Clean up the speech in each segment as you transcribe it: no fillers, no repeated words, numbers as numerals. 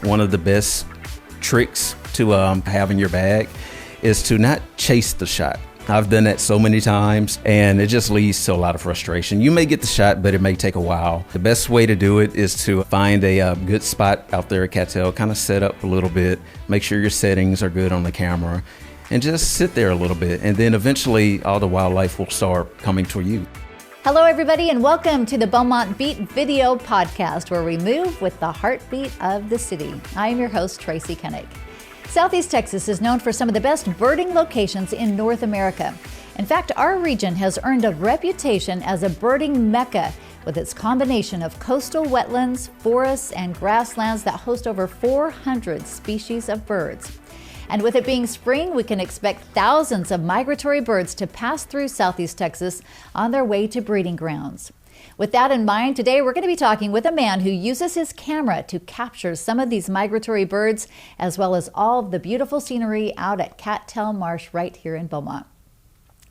one of the best tricks to have in your bag is to not chase the shot. I've done that so many times, and it just leads to a lot of frustration. You may get the shot, but it may take a while. The best way to do it is to find a good spot out there at Cattail, kind of set up a little bit, make sure your settings are good on the camera, and just sit there a little bit. And then eventually all the wildlife will start coming to you. Hello, everybody, and welcome to the Beaumont Beat video podcast, where we move with the heartbeat of the city. I am your host, Tracy Koenig. Southeast Texas is known for some of the best birding locations in North America. In fact, our region has earned a reputation as a birding mecca with its combination of coastal wetlands, forests, and grasslands that host over 400 species of birds. And with it being spring, we can expect thousands of migratory birds to pass through Southeast Texas on their way to breeding grounds. With that in mind, today we're going to be talking with a man who uses his camera to capture some of these migratory birds, as well as all of the beautiful scenery out at Cattail Marsh right here in Beaumont.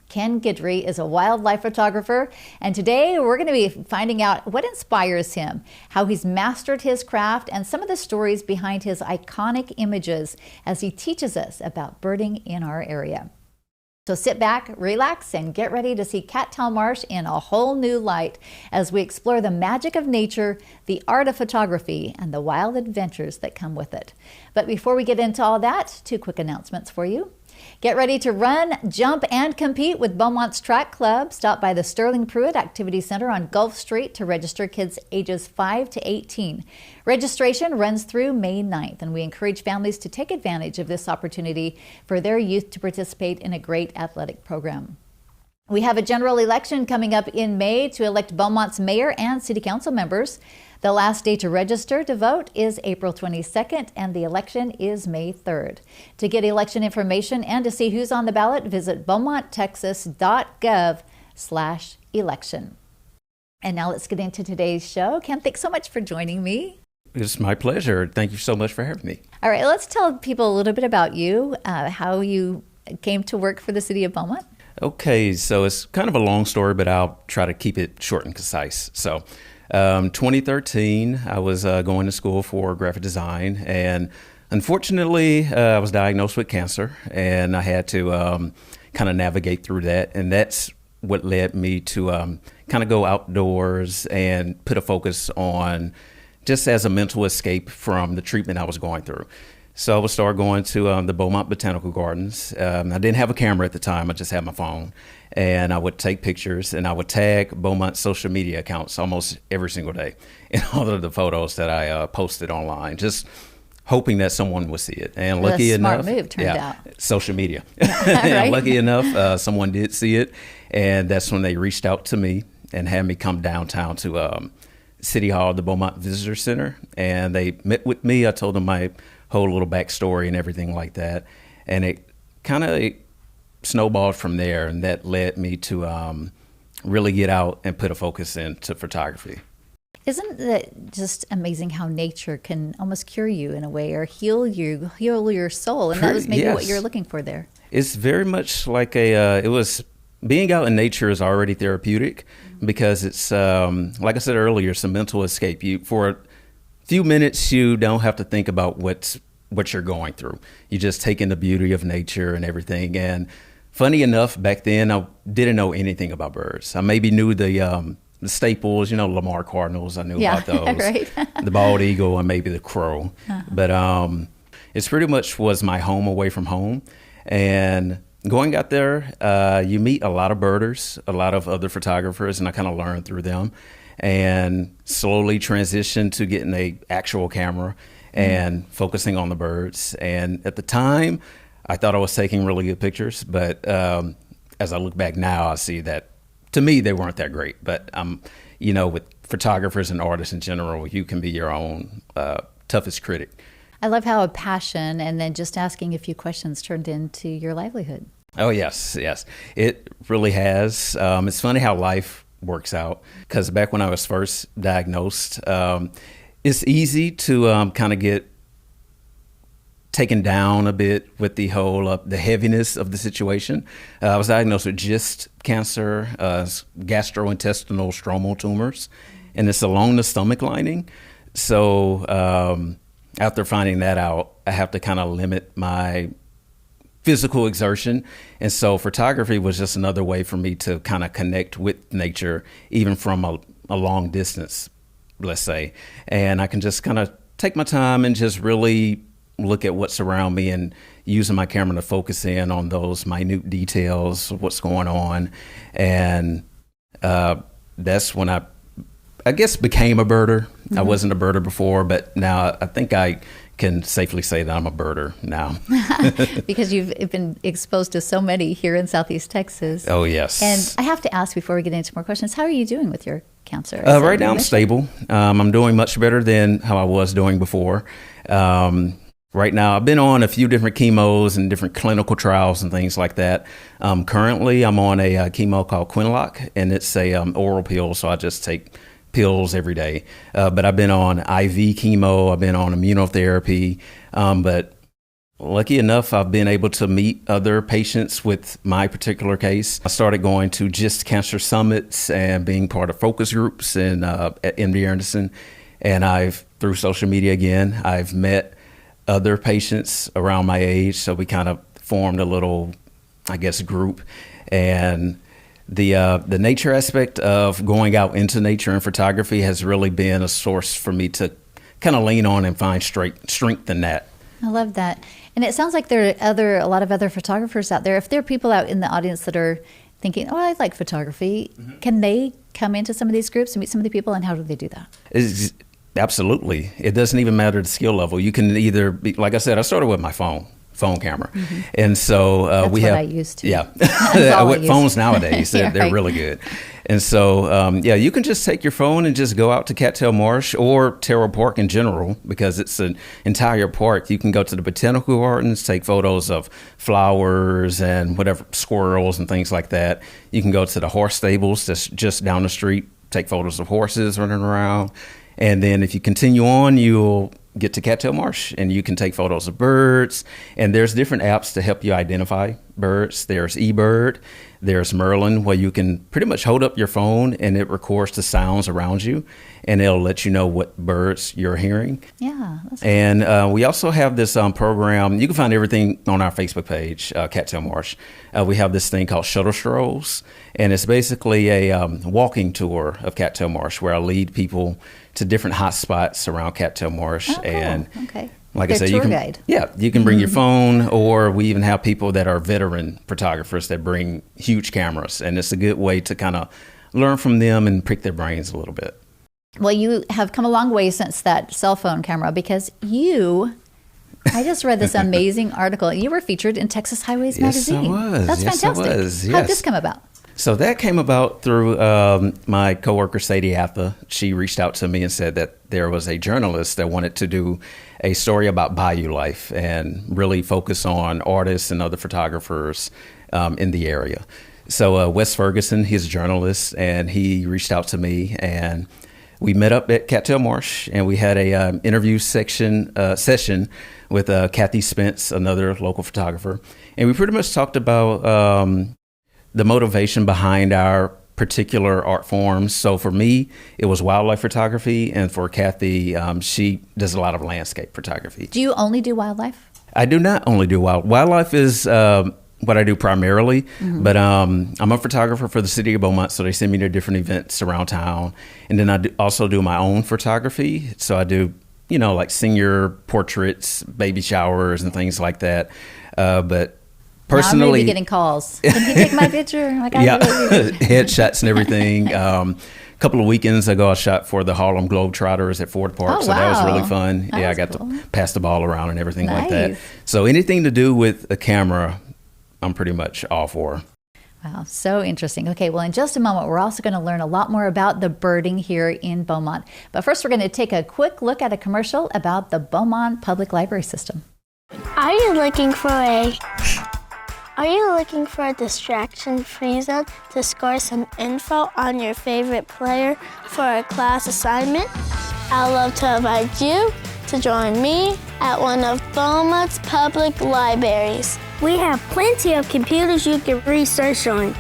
Ken Guidry is a wildlife photographer, and today we're going to be finding out what inspires him, how he's mastered his craft, and some of the stories behind his iconic images as he teaches us about birding in our area. So sit back, relax, and get ready to see Cattail Marsh in a whole new light as we explore the magic of nature, the art of photography, and the wild adventures that come with it. But before we get into all that, 2 quick announcements for you. Get ready to run, jump, and compete with Beaumont's Track Club. Stop by the Sterling Pruitt Activity Center on Gulf Street to register kids ages 5 to 18. Registration runs through May 9th, and we encourage families to take advantage of this opportunity for their youth to participate in a great athletic program. We have a general election coming up in May to elect Beaumont's mayor and city council members. The last day to register to vote is April 22nd, and the election is May 3rd. To get election information and to see who's on the ballot, visit beaumonttexas.gov/election. And now let's get into today's show. Ken, thanks so much for joining me. It's my pleasure. Thank you so much for having me. All right, let's tell people a little bit about you, how you came to work for the city of Beaumont. Okay, so it's kind of a long story, but I'll try to keep it short and concise. So 2013, I was going to school for graphic design, and unfortunately, I was diagnosed with cancer, and I had to kind of navigate through that, and that's what led me to kind of go outdoors and put a focus on just as a mental escape from the treatment I was going through. So I would start going to the Beaumont Botanical Gardens. I didn't have a camera at the time, I just had my phone. And I would take pictures, and I would tag Beaumont's social media accounts almost every single day in all of the photos that I posted online, just hoping that someone would see it. And lucky enough, smart move turned out. Social media. Right? Lucky enough, someone did see it, and that's when they reached out to me and had me come downtown to City Hall, the Beaumont Visitor Center, and they met with me. I told them my whole little backstory and everything like that, and it kind of snowballed from there, and that led me to really get out and put a focus into photography. Isn't it just amazing how nature can almost cure you in a way, or heal your soul? And that was maybe what you're looking for there. It's very much like it was being out in nature is already therapeutic, because it's like I said earlier, it's a mental escape. For a few minutes, you don't have to think about what you're going through. You just take in the beauty of nature and everything. And funny enough, back then I didn't know anything about birds. I maybe knew the staples, Lamar cardinals. I knew about those, right. the bald eagle, and maybe the crow. But it's pretty much was my home away from home. And going out there, you meet a lot of birders, a lot of other photographers, and I kind of learned through them, and slowly transitioned to getting an actual camera and focusing on the birds. And at the time, I thought I was taking really good pictures, but as I look back now, I see that to me, they weren't that great. But with photographers and artists in general, you can be your own toughest critic. I love how a passion and then just asking a few questions turned into your livelihood. Oh, yes. It really has. It's funny how life works out, because back when I was first diagnosed, it's easy to kind of get taken down a bit with the whole the heaviness of the situation. I was diagnosed with GIST cancer, gastrointestinal stromal tumors, and it's along the stomach lining. So after finding that out, I have to kind of limit my physical exertion. And so photography was just another way for me to kind of connect with nature, even from a long distance, let's say. And I can just kind of take my time and just really look at what's around me and using my camera to focus in on those minute details of what's going on. And that's when I guess became a birder. Mm-hmm. I wasn't a birder before, but now I think I can safely say that I'm a birder now. Because you've been exposed to so many here in Southeast Texas. Oh, yes. And I have to ask before we get into more questions, how are you doing with your cancer? Right now I'm stable. I'm doing much better than how I was doing before. Right now I've been on a few different chemos and different clinical trials and things like that. Currently I'm on a chemo called Quinlock, and it's a oral pill, so I just take pills every day. But I've been on IV chemo, I've been on immunotherapy, but lucky enough, I've been able to meet other patients with my particular case. I started going to GIST cancer summits and being part of focus groups at MD Anderson. And through social media again, I've met other patients around my age. So we kind of formed a little, I guess, group. And the nature aspect of going out into nature and photography has really been a source for me to kind of lean on and find strength in that. I love that. And it sounds like there are a lot of other photographers out there. If there are people out in the audience that are thinking, oh, I like photography, mm-hmm. Can they come into some of these groups and meet some of the people, and how do they do that? Absolutely. It doesn't even matter the skill level. You can either be, like I said, I started with my phone camera. Mm-hmm. And so that's we what have, I used to. Yeah. Phones nowadays, they're right. Really good. And so, you can just take your phone and just go out to Cattail Marsh or Terrell Park in general, because it's an entire park. You can go to the botanical gardens, take photos of flowers and whatever, squirrels and things like that. You can go to the horse stables that's just down the street, take photos of horses running around. And then if you continue on, you'll get to Cattail Marsh and you can take photos of birds. And there's different apps to help you identify birds. There's eBird, there's Merlin, where you can pretty much hold up your phone and it records the sounds around you, and it'll let you know what birds you're hearing. Yeah. And we also have this program. You can find everything on our Facebook page, Cattail Marsh. We have this thing called Shuttle Strolls, and it's basically a walking tour of Cattail Marsh where I lead people to different hot spots around Cattail Marsh. Oh, cool. And okay. Like They're I said, tour guide. You can bring your phone, or we even have people that are veteran photographers that bring huge cameras, and it's a good way to kind of learn from them and prick their brains a little bit. Well, you have come a long way since that cell phone camera, because I just read this amazing article. You were featured in Texas Highways Magazine. Yes, I was. That's fantastic. I was. Yes. How'd this come about? So that came about through my coworker, Sadie Atha. She reached out to me and said that there was a journalist that wanted to do a story about bayou life and really focus on artists and other photographers in the area. So Wes Ferguson, he's a journalist, and he reached out to me, and we met up at Cattail Marsh, and we had a interview session with Kathy Spence, another local photographer. And we pretty much talked about the motivation behind our particular art forms. So for me, it was wildlife photography, and for Kathy, she does a lot of landscape photography. Do you only do wildlife? I do not only do wildlife is what I do primarily, mm-hmm. but I'm a photographer for the city of Beaumont, so they send me to different events around town. And then I also do my own photography. So I do, like senior portraits, baby showers, and things like that. But personally, now I'm going to be getting calls. Can you take my picture? Headshots and everything. A couple of weekends ago, I shot for the Harlem Globetrotters at Ford Park, so that was really fun. I got to pass the ball around and everything like that. So anything to do with a camera, I'm pretty much all for. Wow, so interesting. Okay, well, in just a moment, we're also going to learn a lot more about the birding here in Beaumont. But first, we're going to take a quick look at a commercial about the Beaumont Public Library System. Are you looking for a distraction-free zone to score some info on your favorite player for a class assignment? I'd love to invite you to join me at one of Beaumont's public libraries. We have plenty of computers you can research on.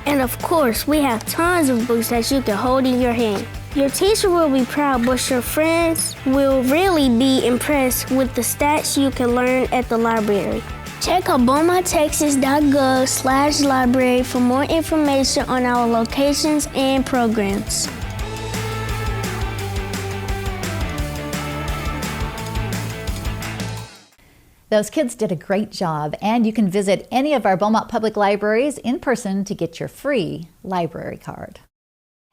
And of course, we have tons of books that you can hold in your hand. Your teacher will be proud, but your friends will really be impressed with the stats you can learn at the library. Check out beaumonttexas.gov/library for more information on our locations and programs. Those kids did a great job, and you can visit any of our Beaumont Public Libraries in person to get your free library card.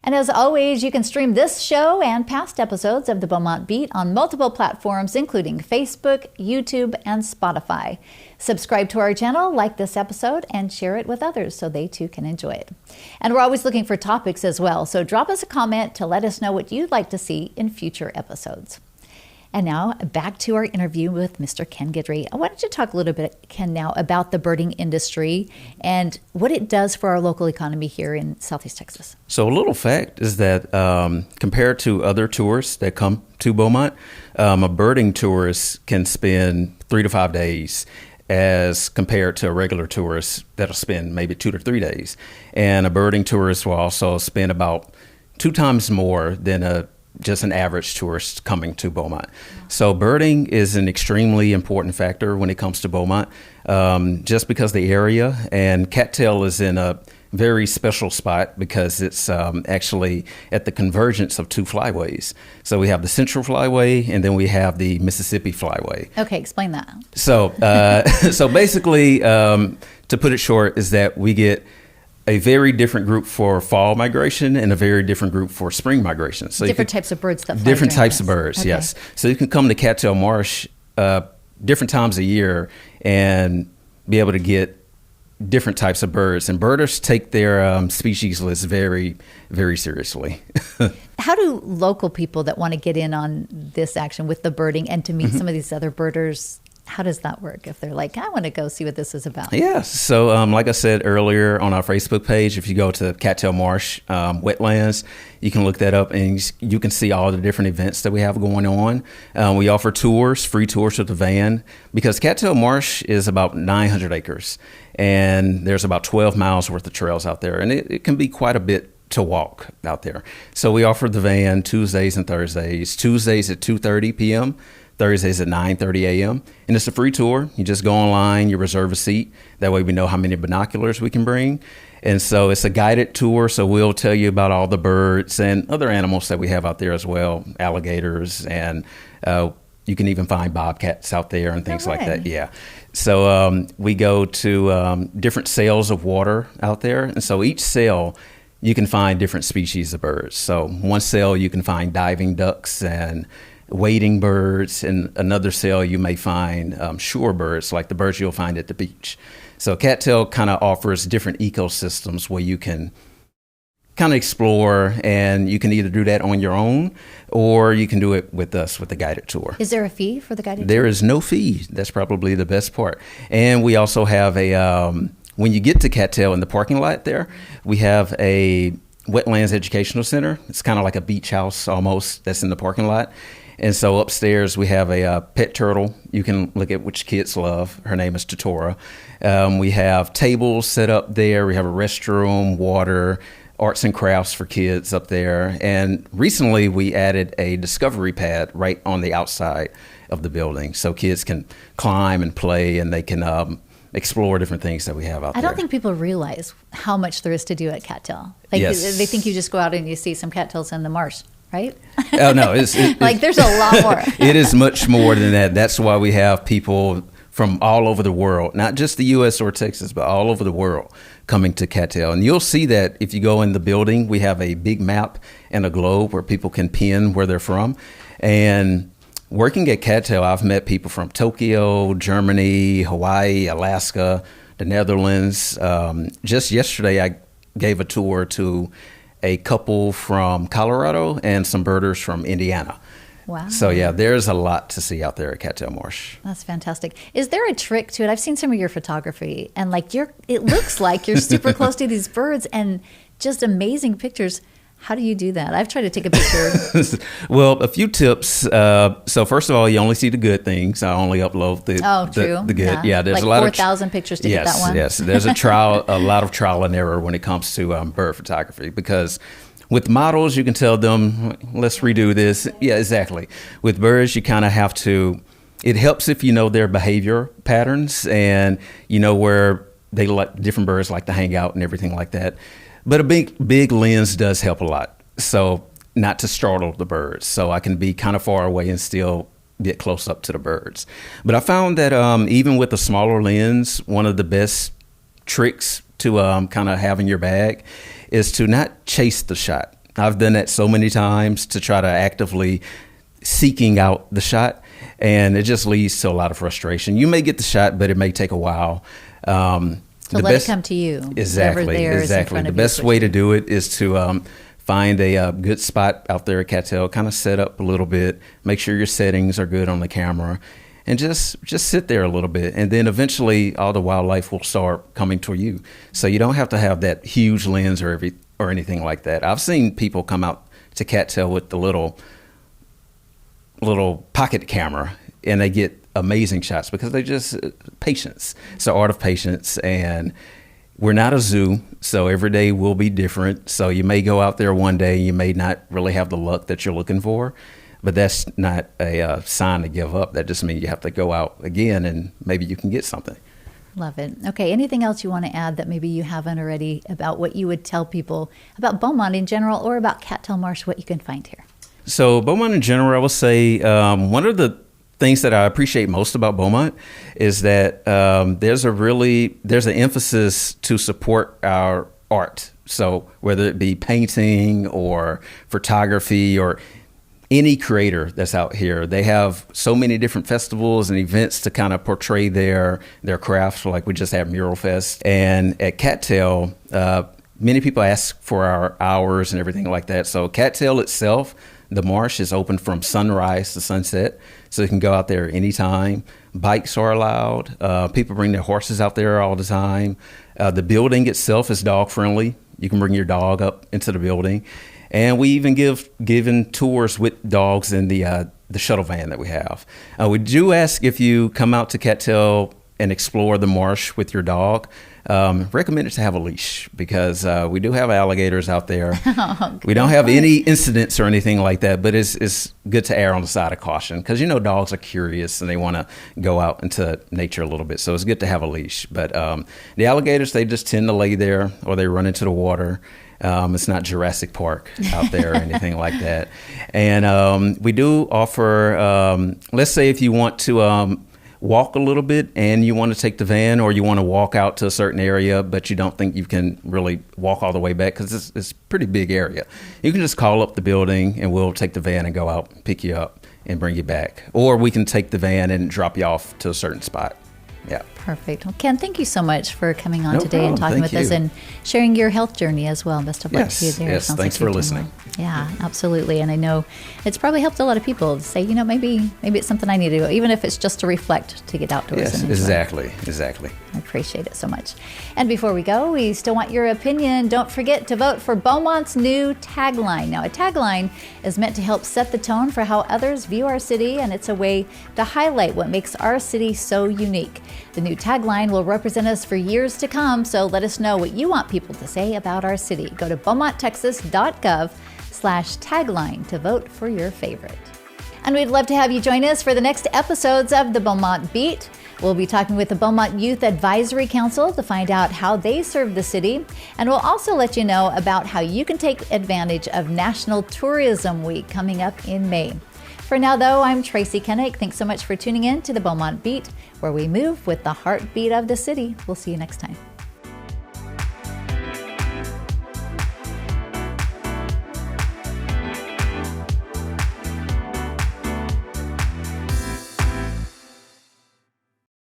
And as always, you can stream this show and past episodes of the Beaumont Beat on multiple platforms, including Facebook, YouTube, and Spotify. Subscribe to our channel, like this episode, and share it with others so they too can enjoy it. And we're always looking for topics as well, so drop us a comment to let us know what you'd like to see in future episodes. And now back to our interview with Mr. Ken Guidry. Why don't you talk a little bit, Ken, now about the birding industry and what it does for our local economy here in Southeast Texas? So a little fact is that compared to other tourists that come to Beaumont, a birding tourist can spend 3 to 5 days as compared to a regular tourist that'll spend maybe 2 to 3 days. And a birding tourist will also spend about 2 times more than just an average tourist coming to Beaumont. So birding is an extremely important factor when it comes to Beaumont, just because the area, and Cattail is in a very special spot because it's actually at the convergence of 2 flyways. So we have the Central Flyway and then we have the Mississippi Flyway. Okay, explain that. So, so basically, to put it short, is that we get a very different group for fall migration and a very different group for spring migration. So different types of birds that fly. Different types of birds, okay. Yes. So you can come to Cattail Marsh different times a year and be able to get different types of birds. And birders take their species list very, very seriously. How do local people that want to get in on this action with the birding and to meet some of these other birders, how does that work if they're like, I want to go see what this is about? Yeah. So like I said earlier on our Facebook page, if you go to Cattail Marsh wetlands, you can look that up and you can see all the different events that we have going on. We offer tours, free tours with the van, because Cattail Marsh is about 900 acres and there's about 12 miles worth of trails out there. And it can be quite a bit to walk out there. So we offer the van Tuesdays and Thursdays, Tuesdays at 2:30 p.m., Thursdays at 9:30 a.m. And it's a free tour. You just go online, you reserve a seat. That way we know how many binoculars we can bring. And so it's a guided tour. So we'll tell you about all the birds and other animals that we have out there as well, alligators, and you can even find bobcats out there and things like that. Yeah. So we go to different cells of water out there. And so each cell, you can find different species of birds. So one cell, you can find diving ducks and wading birds. In another cell, you may find shorebirds, like the birds you'll find at the beach. So Cattail kind of offers different ecosystems where you can kind of explore, and you can either do that on your own or you can do it with us with the guided tour. Is there a fee for the guided tour? There is no fee. That's probably the best part. And we also have when you get to Cattail in the parking lot there, we have a wetlands educational center. It's kind of like a beach house almost that's in the parking lot. And so upstairs we have a pet turtle you can look at, which kids love. Her name is Totora. We have tables set up there. We have a restroom, water, arts and crafts for kids up there. And recently we added a discovery pad right on the outside of the building so kids can climb and play, and they can explore different things that we have out there. I don't think people realize how much there is to do at Cattail. Like Yes. they think you just go out and you see some cattails in the marsh, right? Oh, no. Like there's a lot more. It is much more than that. That's why we have people from all over the world, not just the U.S. or Texas, but all over the world coming to Cattail. And you'll see that if you go in the building, we have a big map and a globe where people can pin where they're from. And working at Cattail, I've met people from Tokyo, Germany, Hawaii, Alaska, the Netherlands. Just yesterday, I gave a tour to a couple from Colorado and some birders from Indiana. Wow. So yeah, there's a lot to see out there at Cattail Marsh. That's fantastic. Is there a trick to it? I've seen some of your photography, and like it looks like you're super close to these birds and just amazing pictures. How do you do that? I've tried to take a picture. Well, a few tips. So first of all, you only see the good things. I only upload the good. Yeah, there's like a lot 4,000 pictures to get that one. Yes, there's a lot of trial and error when it comes to bird photography, because With models, you can tell them, let's redo this. Yeah, exactly. With birds, you kind of have to, it helps if you know their behavior patterns and you know where they like, different birds like to hang out and everything like that. But a big lens does help a lot. So not to startle the birds. So I can be kind of far away and still get close up to the birds. But I found that even with a smaller lens, one of the best tricks to kind of have in your bag is to not chase the shot. I've done that so many times to try to actively seeking out the shot, and it just leads to a lot of frustration. You may get the shot, but it may take a while. So let it come to you. Exactly. The best way to do it is to find a good spot out there at Cattail, kind of set up a little bit, make sure your settings are good on the camera, and just sit there a little bit. And then eventually all the wildlife will start coming toward you. So you don't have to have that huge lens or anything like that. I've seen people come out to Cattail with the little pocket camera, and they get amazing shots because they just patience. It's the art of patience, and we're not a zoo, so every day will be different. So you may go out there one day, you may not really have the luck that you're looking for, but that's not a sign to give up. That just means you have to go out again, and maybe you can get something. Love it. Okay, anything else you want to add that maybe you haven't already about what you would tell people about Beaumont in general or about Cattail Marsh, what you can find here? So Beaumont in general, I will say one of the things that I appreciate most about Beaumont is that there's an emphasis to support our art. So whether it be painting or photography or any creator that's out here, they have so many different festivals and events to kind of portray their craft. Like we just had Mural Fest, and at Cattail, many people ask for our hours and everything like that. So Cattail itself, the marsh is open from sunrise to sunset, so you can go out there anytime. Bikes are allowed. People bring their horses out there all the time. The building itself is dog friendly. You can bring your dog up into the building. And we even given tours with dogs in the shuttle van that we have. We do ask if you come out to Cattail and explore the marsh with your dog, recommend it to have a leash because we do have alligators out there. We don't have any incidents or anything like that, but it's good to err on the side of caution because, dogs are curious and they want to go out into nature a little bit. So it's good to have a leash. But the alligators, they just tend to lay there or they run into the water. It's not Jurassic Park out there or anything like that. And we do offer, let's say if you want to walk a little bit and you want to take the van, or you want to walk out to a certain area, but you don't think you can really walk all the way back because it's a pretty big area. You can just call up the building and we'll take the van and go out, pick you up and bring you back. Or we can take the van and drop you off to a certain spot. Yeah. Perfect. Well, Ken, thank you so much for coming on today and talking with us and sharing your health journey as well. Best of luck to you there. Yes, thanks for listening. Yeah, absolutely. And I know it's probably helped a lot of people to say, maybe it's something I need to do, even if it's just to reflect, to get outdoors. Yes, and exactly. I appreciate it so much. And before we go, we still want your opinion. Don't forget to vote for Beaumont's new tagline. Now, a tagline is meant to help set the tone for how others view our city, and it's a way to highlight what makes our city so unique. The new tagline will represent us for years to come, so let us know what you want people to say about our city. Go to beaumonttexas.gov/tagline to vote for your favorite. And we'd love to have you join us for the next episodes of the Beaumont Beat. We'll be talking with the Beaumont Youth Advisory Council to find out how they serve the city. And we'll also let you know about how you can take advantage of National Tourism Week coming up in May. For now, though, I'm Tracy Kennick. Thanks so much for tuning in to the Beaumont Beat, where we move with the heartbeat of the city. We'll see you next time.